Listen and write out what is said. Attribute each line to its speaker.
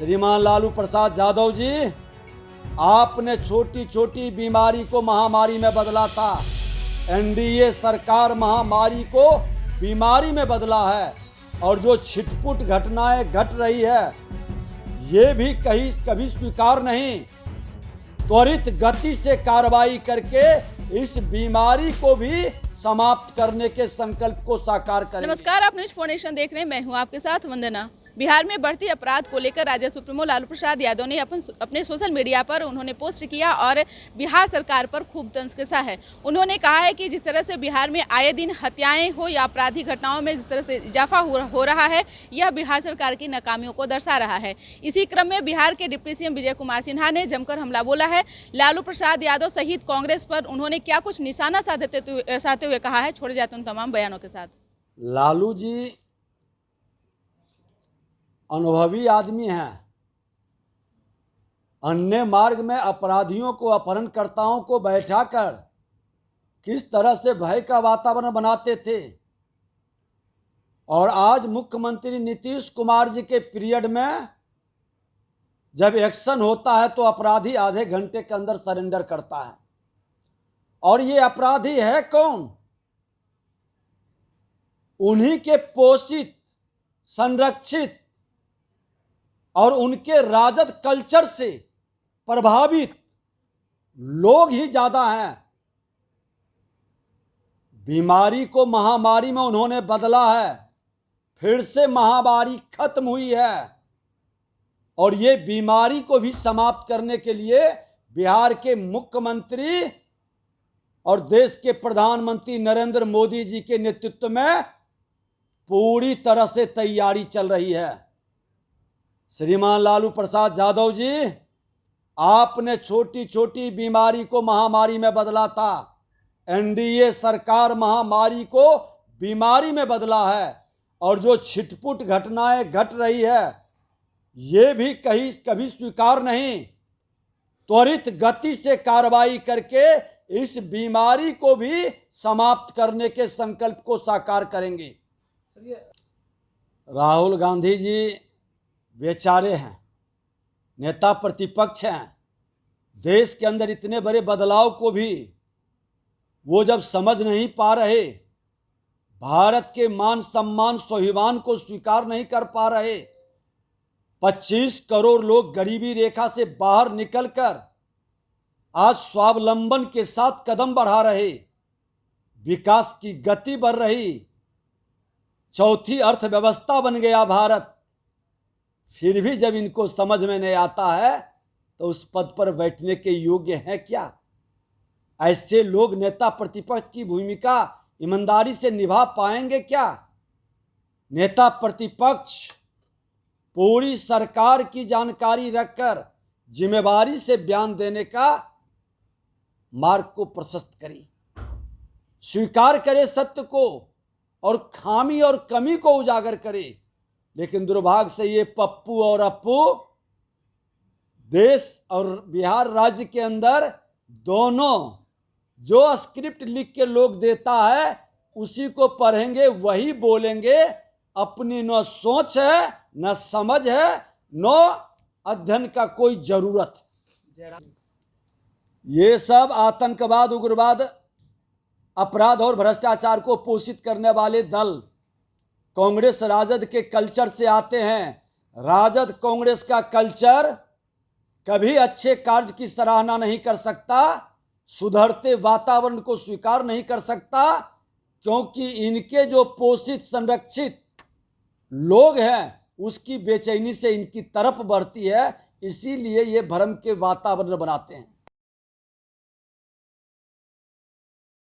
Speaker 1: श्रीमान लालू प्रसाद यादव जी, आपने छोटी छोटी बीमारी को महामारी में बदला था। एनडीए सरकार महामारी को बीमारी में बदला है और जो छिटपुट घटनाएं घट रही है ये भी कभी स्वीकार नहीं। त्वरित गति से कार्रवाई करके इस बीमारी को भी समाप्त करने के संकल्प को साकार करें।
Speaker 2: नमस्कार, आप न्यूज 4 नेशन देख रहे हैं। मैं हूं आपके साथ वंदना। बिहार में बढ़ती अपराध को लेकर राज्य सुप्रीमो लालू प्रसाद यादव ने अपने सोशल मीडिया पर उन्होंने पोस्ट किया और बिहार सरकार पर खूब तंज कसा है। उन्होंने कहा है कि जिस तरह से बिहार में आए दिन हत्याएं हो या आपराधिक घटनाओं में जिस तरह से इजाफा हो रहा है, यह बिहार सरकार की नाकामियों को दर्शा रहा है। इसी क्रम में बिहार के डिप्टी सीएम विजय कुमार सिन्हा ने जमकर हमला बोला है। लालू प्रसाद यादव सहित कांग्रेस पर उन्होंने क्या कुछ निशाना साधते हुए कहा है, छोड़े जाते उन तमाम बयानों के साथ।
Speaker 1: लालू जी अनुभवी आदमी हैं। अन्य मार्ग में अपराधियों को, अपहरणकर्ताओं को बैठाकर किस तरह से भय का वातावरण बनाते थे, और आज मुख्यमंत्री नीतीश कुमार जी के पीरियड में जब एक्शन होता है तो अपराधी आधे घंटे के अंदर सरेंडर करता है। और ये अपराधी है कौन? उन्हीं के पोषित, संरक्षित और उनके राजद कल्चर से प्रभावित लोग ही ज्यादा हैं। बीमारी को महामारी में उन्होंने बदला है। फिर से महामारी खत्म हुई है और ये बीमारी को भी समाप्त करने के लिए बिहार के मुख्यमंत्री और देश के प्रधानमंत्री नरेंद्र मोदी जी के नेतृत्व में पूरी तरह से तैयारी चल रही है। श्रीमान लालू प्रसाद यादव जी, आपने छोटी छोटी बीमारी को महामारी में बदला था। एनडीए सरकार महामारी को बीमारी में बदला है और जो छिटपुट घटनाएं घट रही है ये भी कभी स्वीकार नहीं। त्वरित गति से कार्रवाई करके इस बीमारी को भी समाप्त करने के संकल्प को साकार करेंगे। राहुल गांधी जी बेचारे हैं, नेता प्रतिपक्ष हैं। देश के अंदर इतने बड़े बदलाव को भी वो जब समझ नहीं पा रहे, भारत के मान सम्मान स्वाभिमान को स्वीकार नहीं कर पा रहे, 25 करोड़ लोग गरीबी रेखा से बाहर निकलकर आज स्वावलंबन के साथ कदम बढ़ा रहे, विकास की गति बढ़ रही, चौथी अर्थव्यवस्था बन गया भारत, फिर भी जब इनको समझ में नहीं आता है तो उस पद पर बैठने के योग्य हैं क्या? ऐसे लोग नेता प्रतिपक्ष की भूमिका ईमानदारी से निभा पाएंगे क्या? नेता प्रतिपक्ष पूरी सरकार की जानकारी रखकर जिम्मेवारी से बयान देने का मार्ग को प्रशस्त करे, स्वीकार करे सत्य को और खामी और कमी को उजागर करे। लेकिन दुर्भाग्य से ये पप्पू और अप्पू देश और बिहार राज्य के अंदर दोनों जो स्क्रिप्ट लिख के लोग देता है उसी को पढ़ेंगे, वही बोलेंगे। अपनी न सोच है, न समझ है, न अध्ययन का कोई जरूरत। ये सब आतंकवाद, उग्रवाद, अपराध और भ्रष्टाचार को पोषित करने वाले दल कांग्रेस राजद के कल्चर से आते हैं। राजद कांग्रेस का कल्चर कभी अच्छे कार्य की सराहना नहीं कर सकता, सुधरते वातावरण को स्वीकार नहीं कर सकता, क्योंकि इनके जो पोषित, संरक्षित लोग हैं उसकी बेचैनी से इनकी तरफ बढ़ती है। इसीलिए ये भ्रम के वातावरण बनाते हैं।